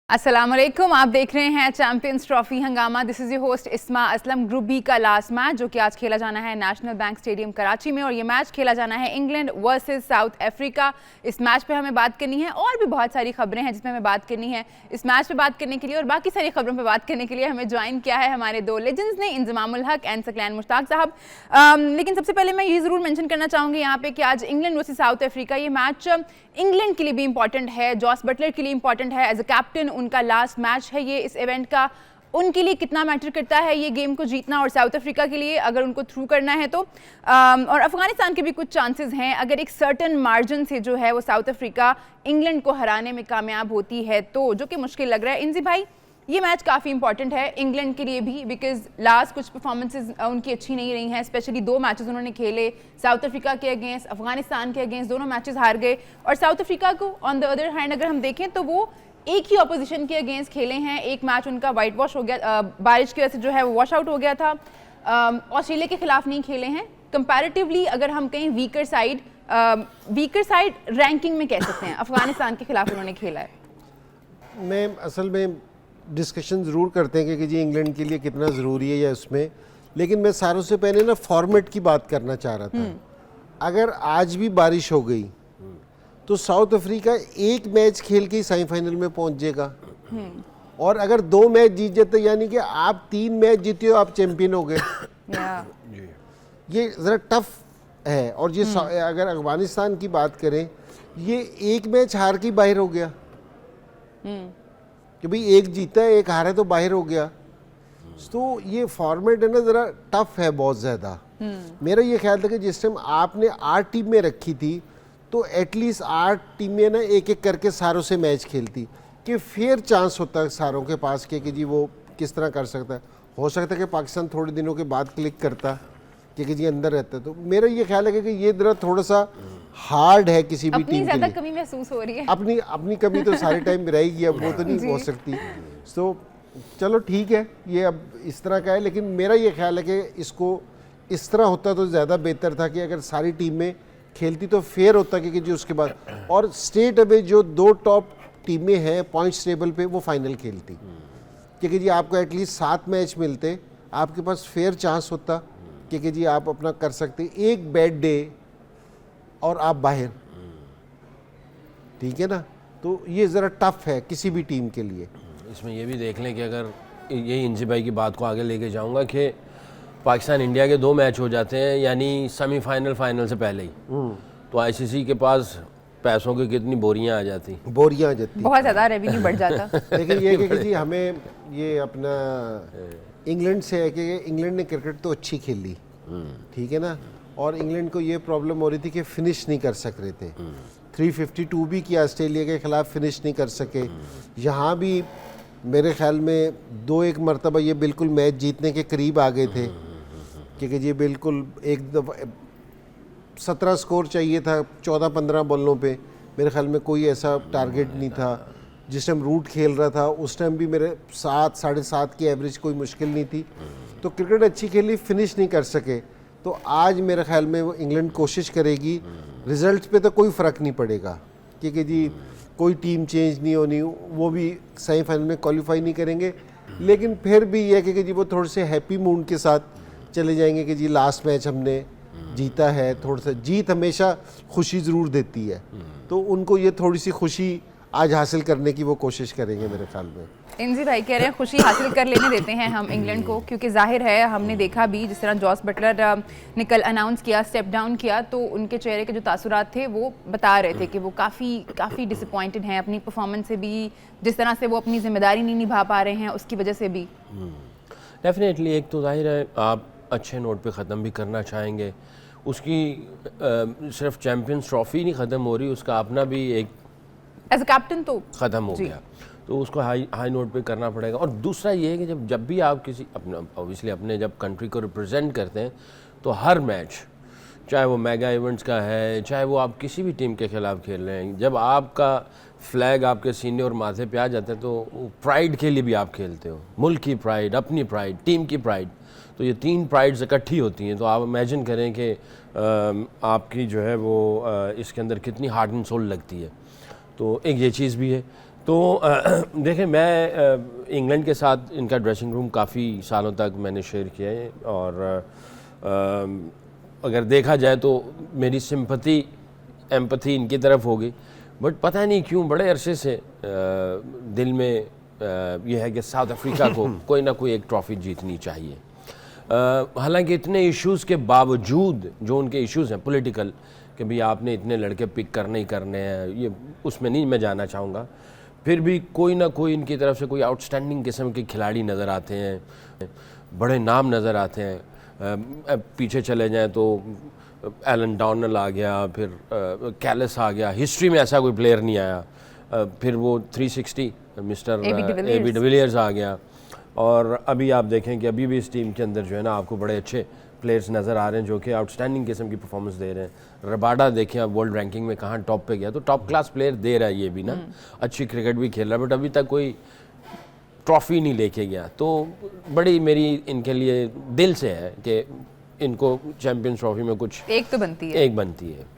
अस्सलाम वालेकुम, आप देख रहे हैं चैंपियंस ट्रॉफी हंगामा। दिस इज़ योर होस्ट इस्मा असलम। ग्रुप बी का लास्ट मैच जो कि आज खेला जाना है नेशनल बैंक स्टेडियम कराची में, और ये मैच खेला जाना है इंग्लैंड वर्सेस साउथ अफ्रीका। इस मैच पे हमें बात करनी है, और भी बहुत सारी खबरें हैं जिसमें हमें बात करनी है। इस मैच पे बात करने के लिए और बाकी सारी खबरों पे बात करने के लिए हमें ज्वाइन किया है हमारे दो लेजेंड्स ने, इंजमामुल हक एंड सकलैन मुश्ताक साहब। लेकिन सबसे पहले मैं ये ज़रूर मैंशन करना चाहूँगी यहाँ पे कि आज इंग्लैंड वर्सेस साउथ अफ्रीका, ये मैच इंग्लैंड के लिए भी इंपॉर्टेंट है, जॉस बटलर के लिए इंपॉर्टेंट है। एज अ कैप्टन उनका लास्ट मैच है ये इस इवेंट का। उनके लिए कितना मैटर करता है ये गेम को जीतना, और साउथ अफ्रीका के लिए अगर उनको थ्रू करना है तो और अफगानिस्तान के भी कुछ चांसेस हैं अगर एक सर्टन मार्जिन से जो है वो साउथ अफ्रीका इंग्लैंड को हराने में कामयाब होती है तो, जो कि मुश्किल लग रहा है। इंजी भाई, ये मैच काफ़ी इंपॉर्टेंट है इंग्लैंड के लिए भी, बिकॉज लास्ट कुछ परफॉर्मेंसेज उनकी अच्छी नहीं रही हैं। स्पेशली दो मैचेस उन्होंने खेले, साउथ अफ्रीका के अगेंस्ट, अफगानिस्तान के अगेंस्ट, दोनों मैचेस हार गए। और साउथ अफ्रीका को ऑन द अदर हैंड अगर हम देखें तो वो एक ही ऑपोजिशन के अगेंस्ट खेले हैं। एक मैच उनका वाइट वॉश हो गया, बारिश की वजह से जो है वो वॉश आउट हो गया था। ऑस्ट्रेलिया के खिलाफ नहीं खेले हैं। कंपैरेटिवली अगर हम कहीं वीकर साइड रैंकिंग में कह सकते हैं, अफगानिस्तान के खिलाफ उन्होंने खेला है। मैं असल में डिस्कशन ज़रूर करते हैं कि जी इंग्लैंड के लिए कितना ज़रूरी है या उसमें, लेकिन मैं सारों से पहले ना फॉर्मेट की बात करना चाह रहा था। अगर आज भी बारिश हो गई तो साउथ अफ्रीका एक मैच खेल के ही सेमीफाइनल में पहुंच जाएगा, और अगर दो मैच जीत जाते यानी कि आप 3 मैच जीते हो, आप चैंपियन हो गए। ये ज़रा टफ है। और ये अगर अफगानिस्तान की बात करें, ये एक मैच हार के बाहर हो गया कि भाई एक जीता है एक हारा तो बाहर हो गया। तो ये फॉर्मेट है ना, ज़रा टफ है बहुत ज़्यादा। मेरा ये ख्याल था कि जिस टाइम आपने 8 टीम में रखी थी तो एटलीस्ट 8 टीमें ना एक एक करके सारों से मैच खेलती कि फेयर चांस होता है सारों के पास कि जी वो किस तरह कर सकता है। हो सकता है कि पाकिस्तान थोड़े दिनों के बाद क्लिक करता कि जी अंदर रहता है। तो मेरा ये ख्याल है कि ये ज़रा थोड़ा सा हार्ड है किसी भी टीम के लिए। कमी महसूस हो रही है। अपनी कमी तो सारे टाइम रहेगी, अब वो तो नहीं हो सकती। तो चलो ठीक है, ये अब इस तरह का है, लेकिन मेरा ये ख्याल है कि इसको इस तरह होता तो ज़्यादा बेहतर था कि अगर सारी टीमें खेलती तो फेयर होता कि जी उसके बाद, और स्टेट अवे जो 2 टॉप टीमें हैं पॉइंट्स टेबल पे वो फाइनल खेलती, क्योंकि जी आपको एटलीस्ट 7 मैच मिलते, आपके पास फेयर चांस होता कि जी आप अपना कर सकते। एक बैड डे और आप बाहर, ठीक है ना। तो ये ज़रा टफ है किसी भी टीम के लिए। इसमें ये भी देख लें कि अगर यही इंजी भाई की बात को आगे लेके जाऊंगा कि पाकिस्तान इंडिया के 2 मैच हो जाते हैं यानी सेमीफाइनल फाइनल से पहले ही, तो आईसीसी के पास पैसों की कितनी बोरियां आ जाती, बहुत ज़्यादा रेवेन्यू बढ़ जाता। लेकिन ये कि जी हमें ये अपना इंग्लैंड से है कि इंग्लैंड ने क्रिकेट तो अच्छी खेली, ठीक है ना, और इंग्लैंड को ये प्रॉब्लम हो रही थी कि फिनिश नहीं कर सक रहे थे। 352 भी किया ऑस्ट्रेलिया के खिलाफ, फिनिश नहीं कर सके। यहाँ भी मेरे ख्याल में 2-1 मरतबा ये बिल्कुल मैच जीतने के करीब आ गए थे, क्योंकि ये बिल्कुल एक दफ़ा 17 स्कोर चाहिए था 14-15 बॉलों पे। मेरे ख्याल में कोई ऐसा टारगेट नहीं था। जिस टाइम रूट खेल रहा था उस टाइम भी मेरे 7 साढ़े 7 की एवरेज कोई मुश्किल नहीं थी। तो क्रिकेट अच्छी खेली, फिनिश नहीं कर सके। तो आज मेरे ख्याल में वो इंग्लैंड कोशिश करेगी, रिजल्ट पे तो कोई फ़र्क नहीं पड़ेगा क्योंकि जी कोई टीम चेंज नहीं होनी, वो भी सेमीफाइनल में क्वालिफाई नहीं करेंगे, लेकिन फिर भी यह कि जी वो थोड़े से हैप्पी मूड के साथ चले जाएंगे कि जी लास्ट मैच हमने जीता है। थोड़ा सा जीत हमेशा खुशी ज़रूर देती है, तो उनको ये थोड़ी सी खुशी आज हासिल करने की वो कोशिश करेंगे मेरे ख्याल में। इंजी भाई कह रहे हैं खुशी हासिल कर लेने देते हैं हम इंग्लैंड को, क्योंकि जाहिर है हमने देखा भी जिस तरह जॉस बटलर ने कल अनाउंस किया, स्टेप डाउन किया, तो उनके चेहरे के जो तासुरात थे वो बता रहे थे कि वो काफ़ी डिसअपॉइंटेड हैं अपनी परफॉर्मेंस से भी, जिस तरह से वो अपनी जिम्मेदारी नहीं निभा पा रहे हैं उसकी वजह से भी। डेफिनेटली एक तो जाहिर है आप अच्छे नोट पे ख़त्म भी करना चाहेंगे, उसकी सिर्फ चैम्पियंस ट्रॉफी नहीं ख़त्म हो रही, उसका अपना भी एक एज अ कैप्टन तो ख़त्म हो गया, तो उसको हाई नोट पे करना पड़ेगा। और दूसरा ये है कि जब भी आप किसी ऑब्वियसली अपने जब कंट्री को रिप्रेजेंट करते हैं तो हर मैच, चाहे वो मेगा इवेंट्स का है, चाहे वो आप किसी भी टीम के ख़िलाफ़ खेल रहे हैं, जब आपका फ्लैग आपके सीने और माथे पे आ जाता है तो प्राइड के लिए भी आप खेलते हो, मुल्क की प्राइड, अपनी प्राइड, टीम की प्राइड। तो ये 3 प्राइड्स इकट्ठी होती हैं, तो आप इमेजिन करें कि आपकी जो है वो इसके अंदर कितनी हार्ट एंड सोल लगती है। तो एक ये चीज़ भी है। तो देखिए, मैं इंग्लैंड के साथ इनका ड्रेसिंग रूम काफ़ी सालों तक मैंने शेयर किया है, और अगर देखा जाए तो मेरी सिंपैथी एम्पैथी इनकी तरफ होगी, बट पता नहीं क्यों बड़े अरसे से दिल में यह है कि साउथ अफ्रीका को कोई ना कोई एक ट्रॉफ़ी जीतनी चाहिए। हालांकि इतने इश्यूज़ के बावजूद, जो उनके इश्यूज़ हैं पॉलिटिकल, कि भाई आपने इतने लड़के पिक करने ही करने हैं, ये उसमें नहीं मैं जाना चाहूँगा, फिर भी कोई ना कोई इनकी तरफ से कोई आउटस्टैंडिंग किस्म के खिलाड़ी नज़र आते हैं, बड़े नाम नज़र आते हैं। पीछे चले जाएं तो एलन डॉनल आ गया, फिर कैलिस आ गया, हिस्ट्री में ऐसा कोई प्लेयर नहीं आया। फिर वो 360 मिस्टर एबी डिविलियर्स आ गया, और अभी आप देखें कि अभी भी इस टीम के अंदर जो है ना आपको बड़े अच्छे प्लेयर्स नज़र आ रहे हैं जो कि आउटस्टैंडिंग किस्म की परफॉर्मेंस दे रहे हैं। रबाडा देखें आप वर्ल्ड रैंकिंग में कहाँ टॉप पे गया, तो टॉप क्लास प्लेयर दे रहा है ये भी ना, अच्छी क्रिकेट भी खेल रहा है, बट अभी तक कोई ट्रॉफ़ी नहीं लेके गया। तो बड़ी मेरी इनके लिए दिल से है कि इनको चैम्पियंस ट्रॉफी में कुछ एक तो बनती है, एक बनती है।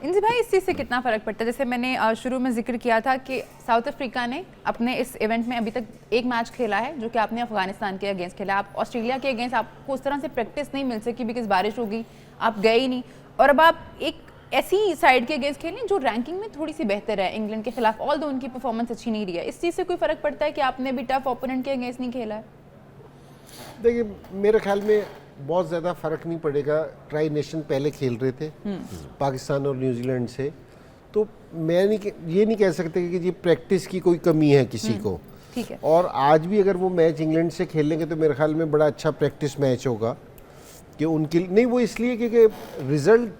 इंजी भाई, इस चीज़ से कितना फ़र्क पड़ता है? जैसे मैंने शुरू में जिक्र किया था कि साउथ अफ्रीका ने अपने इस इवेंट में अभी तक एक मैच खेला है, जो कि आपने अफगानिस्तान के अगेंस्ट खेला। आप ऑस्ट्रेलिया के अगेंस्ट आपको उस तरह से प्रैक्टिस नहीं मिल सकी बिकॉज बारिश हो गई, आप गए ही नहीं, और अब आप एक ऐसी साइड के अगेंस्ट खेलें जो रैंकिंग में थोड़ी सी बेहतर है इंग्लैंड के खिलाफ, ऑल दो उनकी परफॉर्मेंस अच्छी नहीं रही है। इस चीज़ से कोई फ़र्क पड़ता है कि आपने भी टफ ओपोनेंट के अगेंस्ट नहीं खेला है? देखिए, मेरे ख्याल में बहुत ज़्यादा फ़र्क नहीं पड़ेगा। ट्राई नेशन पहले खेल रहे थे पाकिस्तान और न्यूजीलैंड से, तो मैं ये नहीं कह सकते कि ये प्रैक्टिस की कोई कमी है किसी को। ठीक है। और आज भी अगर वो मैच इंग्लैंड से खेलेंगे तो मेरे ख्याल में बड़ा अच्छा प्रैक्टिस मैच होगा कि उनके नहीं, वो इसलिए क्योंकि रिज़ल्ट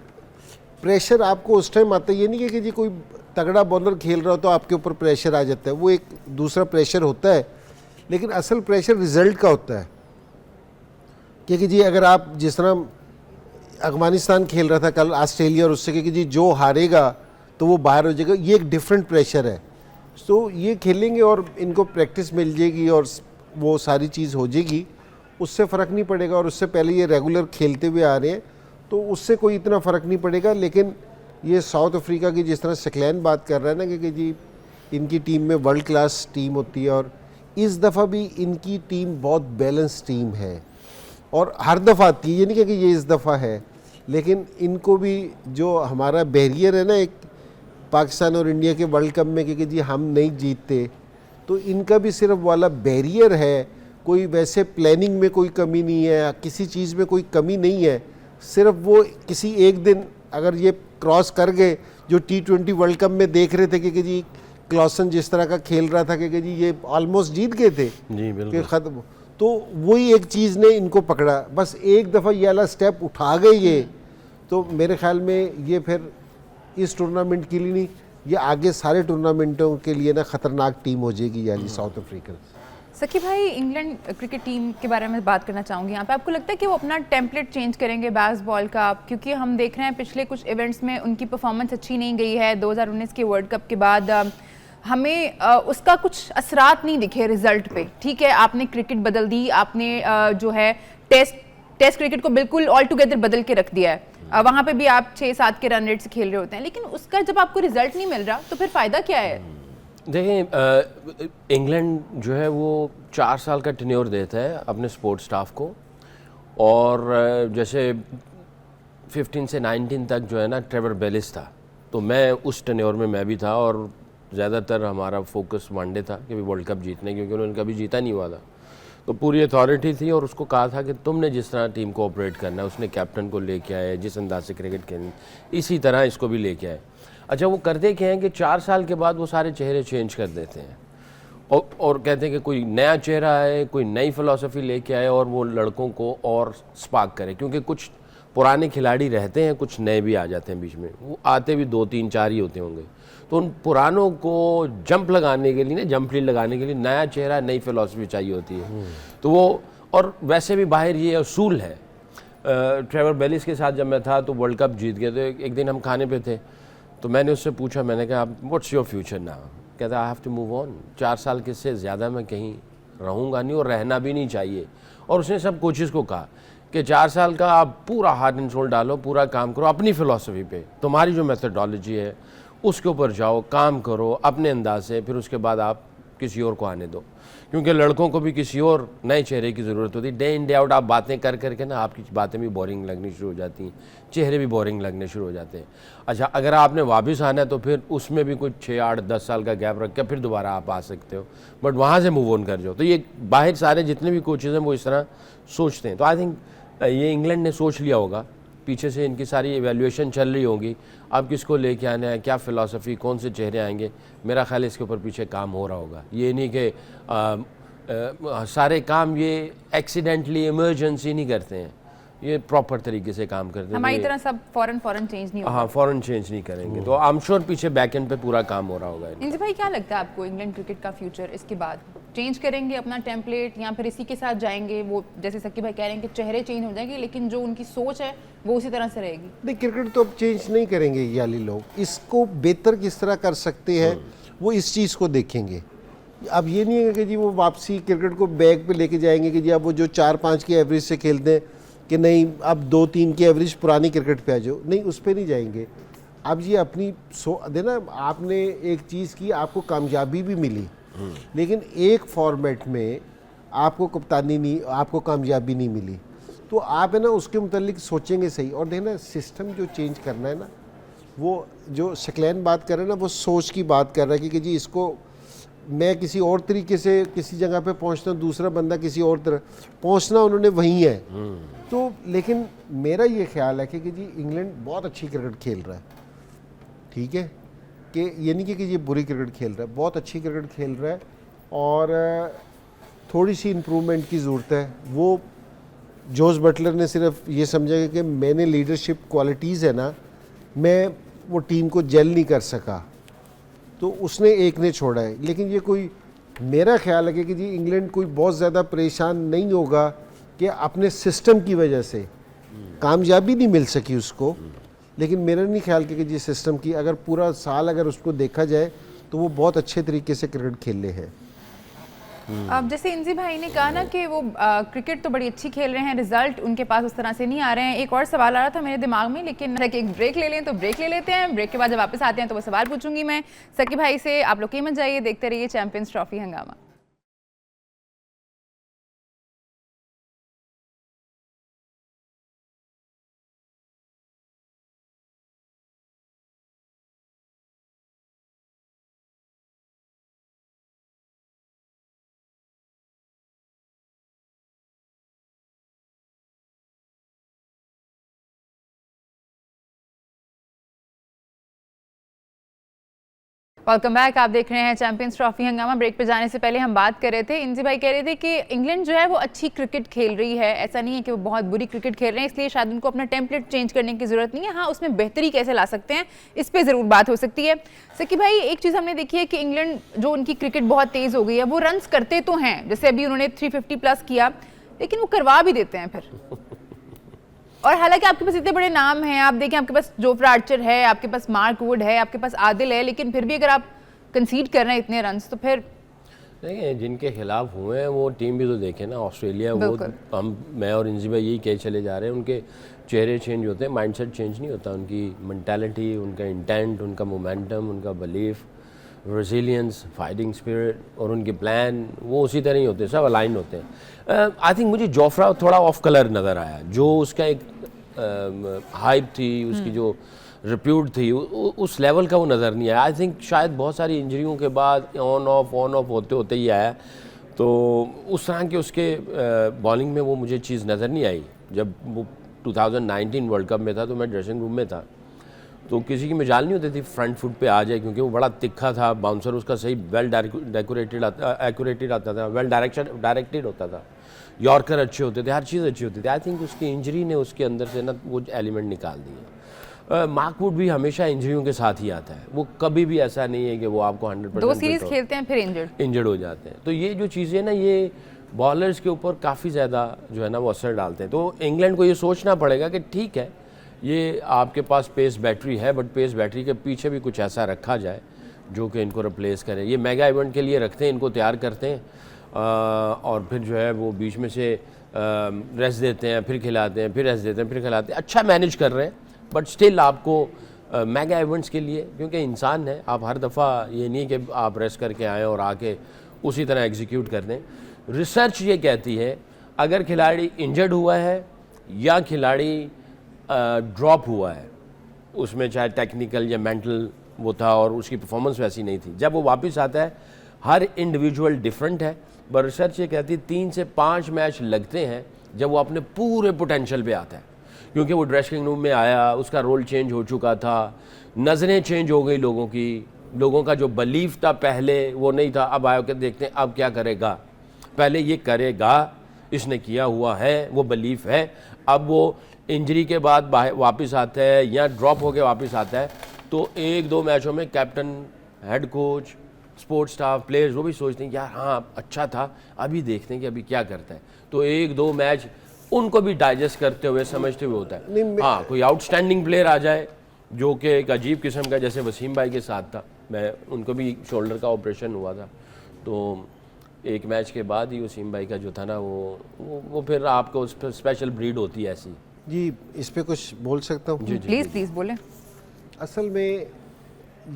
प्रेशर आपको उस टाइम आता है। ये नहीं कि जी कोई तगड़ा बॉलर खेल रहा हो तो आपके ऊपर प्रेशर आ जाता है, वो एक दूसरा प्रेशर होता है, लेकिन असल प्रेशर रिज़ल्ट का होता है। क्योंकि जी अगर आप जिस तरह अफगानिस्तान खेल रहा था कल ऑस्ट्रेलिया, और उससे कि जी जो हारेगा तो वो बाहर हो जाएगा, ये एक डिफरेंट प्रेशर है। तो ये खेलेंगे और इनको प्रैक्टिस मिल जाएगी और वो सारी चीज़ हो जाएगी, उससे फ़र्क नहीं पड़ेगा। और उससे पहले ये रेगुलर खेलते हुए आ रहे हैं तो उससे कोई इतना फ़र्क नहीं पड़ेगा। लेकिन ये साउथ अफ्रीका की जिस तरह सकलैन बात कर रहा है ना कि जी इनकी टीम में वर्ल्ड क्लास टीम होती है, और इस दफ़ा भी इनकी टीम बहुत बैलेंस टीम है और हर दफ़ा आती है। ये नहीं कि ये इस दफ़ा है, लेकिन इनको भी जो हमारा बैरियर है ना एक पाकिस्तान और इंडिया के वर्ल्ड कप में कि जी हम नहीं जीतते, तो इनका भी सिर्फ वाला बैरियर है। कोई वैसे प्लानिंग में कोई कमी नहीं है, किसी चीज़ में कोई कमी नहीं है, सिर्फ वो किसी एक दिन अगर ये क्रॉस कर गए, जो T20 वर्ल्ड कप में देख रहे थे कि जी क्लॉसन जिस तरह का खेल रहा था कि जी ये ऑलमोस्ट जीत गए थे जी बिल्कुल, कि ख़त्म, तो वही एक चीज़ ने इनको पकड़ा। बस एक दफ़ा ये वाला स्टेप उठा गए ये, तो मेरे ख्याल में ये फिर इस टूर्नामेंट के लिए नहीं, ये आगे सारे टूर्नामेंटों के लिए ना ख़तरनाक टीम हो जाएगी यानी साउथ अफ्रीका। सकी भाई, इंग्लैंड क्रिकेट टीम के बारे में बात करना चाहूँगी यहाँ पे। आपको लगता है कि वो अपना टेम्पलेट चेंज करेंगे बेसबॉल का? क्योंकि हम देख रहे हैं पिछले कुछ इवेंट्स में उनकी परफॉर्मेंस अच्छी नहीं गई है। 2019 के वर्ल्ड कप के बाद हमें उसका कुछ असरात नहीं दिखे रिजल्ट पे। ठीक है, आपने क्रिकेट बदल दी, आपने जो है टेस्ट क्रिकेट को बिल्कुल ऑल टुगेदर बदल के रख दिया है। वहाँ पे भी आप 6-7 के रन रेट से खेल रहे होते हैं, लेकिन उसका जब आपको रिजल्ट नहीं मिल रहा तो फिर फ़ायदा क्या है? देखें, इंग्लैंड जो है वो 4 साल का टेन्योर देता है अपने स्पोर्ट्स स्टाफ को, और जैसे 15 से 19 तक जो है ना ट्रेवर बेलिस था, तो मैं उस टेन्योर में मैं भी था, और ज़्यादातर हमारा फोकस वनडे था कि वर्ल्ड कप जीतने, क्योंकि उन्होंने कभी जीता नहीं हुआ था। तो पूरी अथॉरिटी थी और उसको कहा था कि तुमने जिस तरह टीम को ऑपरेट करना है, उसने कैप्टन को लेके आए, जिस अंदाज से क्रिकेट खेलनी इसी तरह इसको भी लेके आए। अच्छा, वो करते क्या हैं कि 4 साल के बाद वो सारे चेहरे चेंज कर देते हैं और कहते हैं कि कोई नया चेहरा आए, कोई नई फ़िलासफ़ी लेके आए और वो लड़कों को और स्पार्क करे, क्योंकि कुछ पुराने खिलाड़ी रहते हैं, कुछ नए भी आ जाते हैं बीच में। वो आते भी 2, 3, 4 ही होते होंगे, तो उन पुरानों को जंप लगाने के लिए ना, जंप लीड लगाने के लिए नया चेहरा, नई फ़िलासफ़ी चाहिए होती है। तो वो, और वैसे भी बाहर ये असूल है। ट्रेवर बेलिस के साथ जब मैं था तो वर्ल्ड कप जीत गए, तो एक दिन हम खाने पे थे, तो मैंने उससे पूछा, मैंने कहा व्हाट्स योर फ्यूचर नाउ? कहता I have to move on. 4 साल के से ज़्यादा मैं कहीं रहूँगा नहीं और रहना भी नहीं चाहिए। और उसने सब कोचेज़ को कहा कि 4 साल का आप पूरा हार्ट एंड सोल डालो, पूरा काम करो अपनी फ़िलासफ़ी पे, तुम्हारी जो मेथडोलॉजी है उसके ऊपर जाओ, काम करो अपने अंदाज से, फिर उसके बाद आप किसी और को आने दो, क्योंकि लड़कों को भी किसी और नए चेहरे की ज़रूरत होती है। डे इन डे आउट आप बातें कर करके ना आपकी बातें भी बोरिंग लगनी शुरू हो जाती हैं, चेहरे भी बोरिंग लगने शुरू हो जाते हैं। अच्छा, अगर आपने वापस आना है तो फिर उसमें भी कुछ 6, 8, 10 साल का गैप रख के फिर दोबारा आप आ सकते हो, बट वहाँ से मूव ऑन कर जाओ। तो ये बाहर सारे जितने भी कोचेज़ हैं वो इस तरह सोचते हैं। तो आई थिंक ये इंग्लैंड ने सोच लिया होगा, पीछे से इनकी सारी एवेल्यूएशन चल रही होगी, अब किसको लेके आना है, क्या फ़िलासफ़ी, कौन से चेहरे आएंगे। मेरा ख्याल है इसके ऊपर पीछे काम हो रहा होगा। ये नहीं कि सारे काम ये एक्सीडेंटली इमरजेंसी नहीं करते हैं, ये प्रॉपर तरीके से काम करते हैं। हमारी तरह सब फॉरन चेंज नहीं होगा। हाँ, फॉरन चेंज नहीं करेंगे। तो आई एम श्योर पीछे बैक एंड पे पूरा काम हो रहा होगा। इंजी भाई, क्या लगता है आपको इंग्लैंड क्रिकेट का फ्यूचर इसके बाद? चेंज करेंगे अपना टेम्पलेट या फिर इसी के साथ जाएंगे? वो जैसे सकी भाई कह रहे हैं कि चेहरे चेंज हो जाएंगे, लेकिन जो उनकी सोच है वो उसी तरह से रहेगी। नहीं, क्रिकेट तो अब चेंज नहीं करेंगे ये वाले लोग। इसको बेहतर किस तरह कर सकते हैं वो इस चीज़ को देखेंगे। अब ये नहीं है कि जी वो वापसी क्रिकेट को बैग पे लेके जाएंगे कि जी अब वो जो 4-5 की एवरेज से खेलते हैं कि नहीं अब 2-3 की एवरेज पुरानी क्रिकेट पे आ जाओ, नहीं उस पर नहीं जाएंगे। अब ये अपनी देना, आपने एक चीज़ की, आपको कामयाबी भी मिली, लेकिन एक फॉर्मेट में आपको कप्तानी नहीं, आपको कामयाबी नहीं मिली, तो आप है ना उसके मुतालिक सोचेंगे सही। और देखना सिस्टम जो चेंज करना है ना, वो जो शक्लैन बात कर रहे हैं ना, वो सोच की बात कर रहा है कि जी इसको मैं किसी और तरीके से किसी जगह पे पहुंचना, दूसरा बंदा किसी और तरह पहुंचना, उन्होंने वहीं है। तो लेकिन मेरा ये ख्याल है कि जी इंग्लैंड बहुत अच्छी क्रिकेट खेल रहा है, ठीक है, कि ये नहीं कि ये बुरी क्रिकेट खेल रहा है, बहुत अच्छी क्रिकेट खेल रहा है और थोड़ी सी इम्प्रूवमेंट की ज़रूरत है। वो जोस बटलर ने सिर्फ ये समझा कि मैंने लीडरशिप क्वालिटीज़ है ना, मैं वो टीम को जेल नहीं कर सका, तो उसने एक ने छोड़ा है। लेकिन ये कोई, मेरा ख्याल है कि जी इंग्लैंड कोई बहुत ज़्यादा परेशान नहीं होगा कि अपने सिस्टम की वजह से कामयाबी नहीं मिल सकी उसको, लेकिन मेरा नहीं ख्याल कि जी सिस्टम की, अगर पूरा साल अगर उसको देखा जाए तो वो बहुत अच्छे तरीके से क्रिकेट खेले हैं। अब जैसे इंजी भाई ने कहा ना कि वो क्रिकेट तो बड़ी अच्छी खेल रहे हैं, रिजल्ट उनके पास उस तरह से नहीं आ रहे हैं। एक और सवाल आ रहा था मेरे दिमाग में, लेकिन एक ब्रेक ले लें तो ब्रेक ले लेते हैं। ब्रेक के बाद जब वापस आते हैं तो वो सवाल पूछूंगी मैं सकी भाई से। आप लोग मत जाइए, देखते रहिए चैंपियंस ट्रॉफी हंगामा। Welcome back. आप देख रहे हैं चैंपियंस ट्रॉफी हंगामा। ब्रेक पे जाने से पहले हम बात कर रहे थे, इंजी भाई कह रहे थे कि इंग्लैंड जो है वो अच्छी क्रिकेट खेल रही है, ऐसा नहीं है कि वो बहुत बुरी क्रिकेट खेल रहे हैं, इसलिए शायद उनको अपना टेम्पलेट चेंज करने की जरूरत नहीं है। हाँ, उसमें बेहतरी कैसे ला सकते हैं इस पर जरूर बात हो सकती है। सकी भाई, एक चीज़ हमने देखी है कि इंग्लैंड जो उनकी क्रिकेट बहुत तेज हो गई है, वो रन्स करते तो हैं, जैसे अभी उन्होंने 350+ किया, लेकिन वो करवा भी देते हैं फिर। और हालांकि आपके पास इतने बड़े नाम हैं, आप देखें आपके पास जोफ्रा आर्चर है, आपके पास मार्क वुड है, आपके पास आदिल है, लेकिन फिर भी अगर आप कंसीड कर रहे हैं इतने रन्स, तो फिर देखिए जिनके खिलाफ हुए हैं वो टीम भी तो देखें ना। ऑस्ट्रेलिया, वो मैं और इंजी भाई यही कह चले जा रहे हैं, उनके चेहरे चेंज होते हैं, माइंडसेट चेंज नहीं होता। उनकी मेंटालिटी, उनका इंटेंट, उनका मोमेंटम, उनका बिलीफ, रेजिलियंस, फाइटिंग स्पिरिट और उनके प्लान वो उसी तरह ही होते हैं, सब अलाइन होते हैं। आई थिंक मुझे जोफ्रा थोड़ा ऑफ कलर नज़र आया, जो उसका एक हाइप थी, उसकी जो रिप्यूट थी, उस लेवल का वो नज़र नहीं आया। आई थिंक शायद बहुत सारी इंजरियों के बाद ऑन ऑफ होते होते ही आया, तो उस तरह के उसके बॉलिंग में वो मुझे चीज़ नज़र नहीं आई। जब वो 2019 वर्ल्ड कप में था तो मैं ड्रेसिंग रूम में था, तो किसी की मजाल नहीं होती थी फ्रंट फुट पे आ जाए, क्योंकि वो बड़ा तिखा था, बाउंसर उसका सही वेल एक्यूरेटेड आता था, वेल डायरेक्टेड होता था, यॉर्कर अच्छे होते थे, हर चीज़ अच्छी होती थी। आई थिंक उसकी इंजरी ने उसके अंदर से ना वो एलिमेंट निकाल दिए। मार्क वुड भी हमेशा इंजरियों के साथ ही आता है, वो कभी भी ऐसा नहीं है कि वो आपको 100% 2 सीरीज खेलते हैं फिर इंजर्ड हो जाते हैं। तो ये जो चीज़ें ना, ये बॉलर्स के ऊपर काफ़ी ज़्यादा जो है ना वो असर डालते हैं। तो इंग्लैंड को ये सोचना पड़ेगा कि ठीक है, ये आपके पास पेस बैटरी है, बट पेस बैटरी के पीछे भी कुछ ऐसा रखा जाए जो कि इनको रिप्लेस करे। ये मेगा इवेंट के लिए रखते हैं, इनको तैयार करते हैं और फिर जो है वो बीच में से रेस्ट देते हैं, फिर खिलाते हैं, फिर रेस्ट देते हैं, फिर खिलाते हैं। अच्छा मैनेज कर रहे हैं, बट स्टिल आपको मेगा इवेंट्स के लिए, क्योंकि इंसान है, आप हर दफ़ा ये नहीं कि आप रेस्ट करके आएँ और आके उसी तरह एग्जीक्यूट कर दें। रिसर्च ये कहती है अगर खिलाड़ी इंजर्ड हुआ है या खिलाड़ी ड्रॉप हुआ है, उसमें चाहे टेक्निकल या मेंटल वो था और उसकी परफॉर्मेंस वैसी नहीं थी, जब वो वापस आता है, हर इंडिविजुअल डिफरेंट है, पर रिसर्च ये कहती है 3 से 5 मैच लगते हैं जब वो अपने पूरे पोटेंशियल पे आता है, क्योंकि वो ड्रेसिंग रूम में आया, उसका रोल चेंज हो चुका था, नज़रें चेंज हो गई लोगों की, लोगों का जो बिलीफ था पहले वो नहीं था, अब आयो के देखते हैं अब क्या करेगा, पहले ये करेगा, इसने किया हुआ है, वो बिलीफ है, अब वो इंजरी के बाद वापस आता है या ड्रॉप होके वापस आता है, तो 1-2 मैचों में captain, head coach, sports staff, players वो भी सोचते हैं यार हाँ अच्छा था, अभी देखते हैं कि अभी क्या करता है, तो 1-2 मैच उनको भी डाइजेस्ट करते हुए समझते हुए होता है। हाँ, कोई आउटस्टैंडिंग प्लेयर आ जाए जो कि एक अजीब किस्म का, जैसे वसीम भाई के साथ था, मैं उनको भी शोल्डर का ऑपरेशन हुआ था, तो एक मैच के बाद ही वसीम भाई का जो था ना वो फिर आपको उस पर स्पेशल ब्रीड होती है ऐसी। जी, इस पे कुछ बोल सकता हूँ? प्लीज़ बोलें। असल में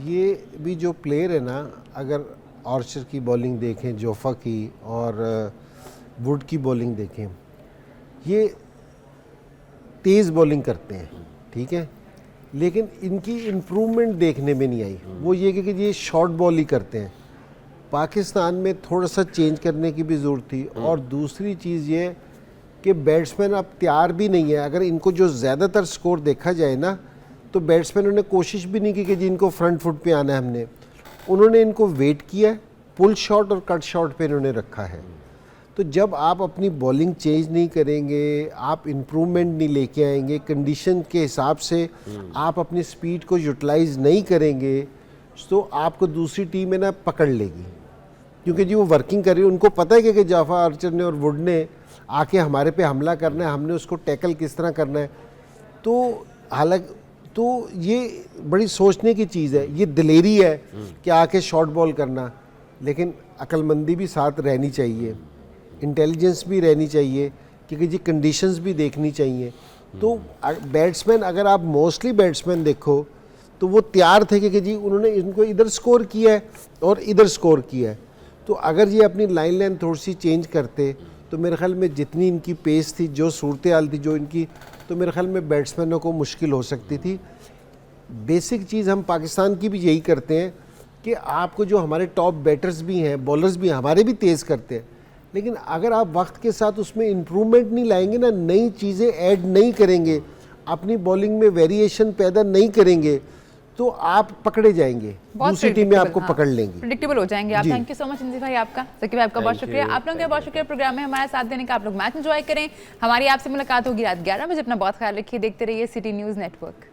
ये भी जो प्लेयर है ना, अगर आर्चर की बॉलिंग देखें, जोफा की और वुड की बॉलिंग देखें, ये तेज़ बॉलिंग करते हैं, ठीक है, लेकिन इनकी इम्प्रूवमेंट देखने में नहीं आई। वो ये कि ये शॉर्ट बॉल ही करते हैं। पाकिस्तान में थोड़ा सा चेंज करने की भी ज़रूरत थी, और दूसरी चीज़ ये कि बैट्समैन अब तैयार भी नहीं है। अगर इनको जो ज़्यादातर स्कोर देखा जाए ना, तो बैट्समैनों ने कोशिश भी नहीं की कि जिनको फ्रंट फुट पे आना है हमने, उन्होंने इनको वेट किया, पुल शॉट और कट शॉट पे इन्होंने रखा है। तो जब आप अपनी बॉलिंग चेंज नहीं करेंगे, आप इम्प्रूवमेंट नहीं लेके आएंगे, कंडीशन के हिसाब से आप अपनी स्पीड को यूटिलाइज नहीं करेंगे, तो आपको दूसरी टीम है ना पकड़ लेगी, क्योंकि जी वो वर्किंग कर रही है, उनको पता है कि जाफा आर्चर ने और वुड ने आके हमारे पे हमला करना है, हमने उसको टैकल किस तरह करना है। तो हालांकि तो ये बड़ी सोचने की चीज़ है, ये दिलेरी है कि आके शॉर्ट बॉल करना, लेकिन अक्लमंदी भी साथ रहनी चाहिए, इंटेलिजेंस भी रहनी चाहिए, क्योंकि जी कंडीशंस भी देखनी चाहिए। तो बैट्समैन, अगर आप मोस्टली बैट्समैन देखो तो वो तैयार थे कि जी उन्होंने इनको इधर स्कोर किया है और इधर स्कोर किया है, तो अगर ये अपनी लाइन लाइन थोड़ी सी चेंज करते तो मेरे ख्याल में जितनी इनकी पेस थी, जो सूरत हाल थी जो इनकी, तो मेरे ख्याल में बैट्समैनों को मुश्किल हो सकती थी। बेसिक चीज़ हम पाकिस्तान की भी यही करते हैं कि आपको जो हमारे टॉप बैटर्स भी हैं, बॉलर्स भी हमारे भी तेज़ करते हैं, लेकिन अगर आप वक्त के साथ उसमें इम्प्रूवमेंट नहीं लाएंगे ना, नई चीज़ें ऐड नहीं करेंगे, अपनी बॉलिंग में वेरिएशन पैदा नहीं करेंगे, तो आप पकड़े जाएंगे, दूसरी टीमें आपको पकड़ लेंगी, प्रेडिक्टेबल हो जाएंगे आप। थैंक यू सो मच इंजी भाई, आपका ज़की भाई आपका बहुत शुक्रिया, आप लोगों का बहुत शुक्रिया प्रोग्राम में हमारा साथ देने का। आप लोग मैच एंजॉय करें, हमारी आपसे मुलाकात होगी रात 11 बजे। अपना बहुत ख्याल रखिए, देखते रहिए सिटी न्यूज़ नेटवर्क।